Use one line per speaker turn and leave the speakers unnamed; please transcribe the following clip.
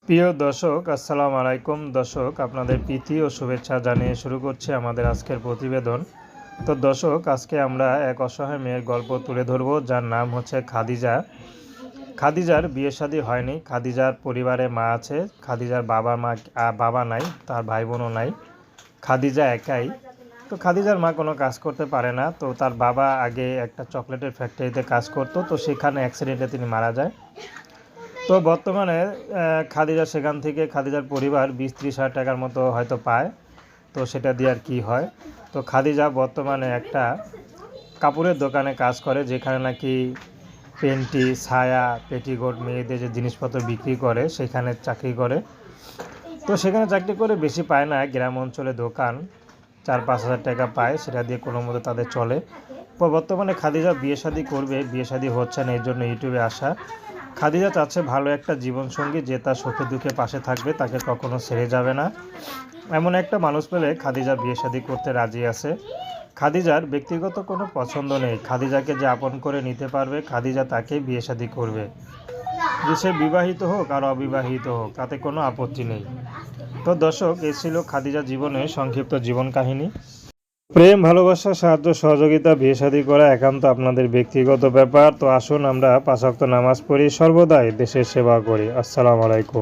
প্রিয় দর্শক, আসসালামু আলাইকুম। দর্শক, আপনাদের প্রীতি ও শুভেচ্ছা জানিয়ে শুরু করছি আমাদের আজকের প্রতিবেদন। তো দর্শক, আজকে আমরা এক অসহায় মেয়ের গল্প তুলে ধরব, যার নাম হচ্ছে খাদিজা। খাদিজার বিয়ে শাদী হয়নি। খাদিজার পরিবারে মা আছে। খাদিজার বাবা নাই, তার ভাই বোনও নাই। খাদিজা একাই। তো খাদিজার মা কোনো কাজ করতে পারে না। তো তার বাবা আগে একটা চকলেটের ফ্যাক্টরিতে কাজ করতো, তো সেখানে অ্যাক্সিডেন্টে তিনি মারা যায়। তো বর্তমানে খাদিজা সেখান থেকে খাদিজার পরিবার 20-30 হাজার টাকার মতো হয়তো পায়। তো সেটা দিয়ে আর কী হয়। তো খাদিজা বর্তমানে একটা কাপড়ের দোকানে কাজ করে, যেখানে নাকি পেন্টি, ছায়া, পেটিকোট, মেয়েদের যে জিনিসপত্র বিক্রি করে সেখানে চাকরি করে। তো সেখানে চাকরি করে বেশি পায় না, গ্রাম অঞ্চলে দোকান 4-5 হাজার টাকা পায়, সেটা দিয়ে কোনো মতো তাদের চলে। বর্তমানে খাদিজা বিয়ে শাদী করবে, বিয়ে শাদী হচ্ছে না, এর জন্য ইউটিউবে আসা। খাদিজা চাচ্ছে ভালো একটা জীবনসঙ্গী, যে তার সুখে দুঃখে পাশে থাকবে, তাকে কখনো ছেড়ে যাবে না। এমন একটা মানুষ পেলে খাদিজা বিয়ে শাদী করতে রাজি আছে। খাদিজার ব্যক্তিগত কোনো পছন্দ নেই। খাদিজাকে যে আপন করে নিতে পারবে, খাদিজা তাকেই বিয়ে শাদী করবে। যে সে বিবাহিত হোক আর অবিবাহিত হোক, তাতে কোনো আপত্তি নেই। তো দর্শক, এই ছিল খাদিজা জীবনে সংক্ষিপ্ত জীবন কাহিনী। প্রেম, ভালোবাসা, সাহায্য, সহযোগিতা, বিয়ে শাদী করা একান্ত আপনাদের ব্যক্তিগত ব্যাপার। তো আসুন আমরা 5 ওয়াক্ত নামাজ পড়ি, সর্বদাই দেশের সেবা করি। আসসালামু আলাইকুম।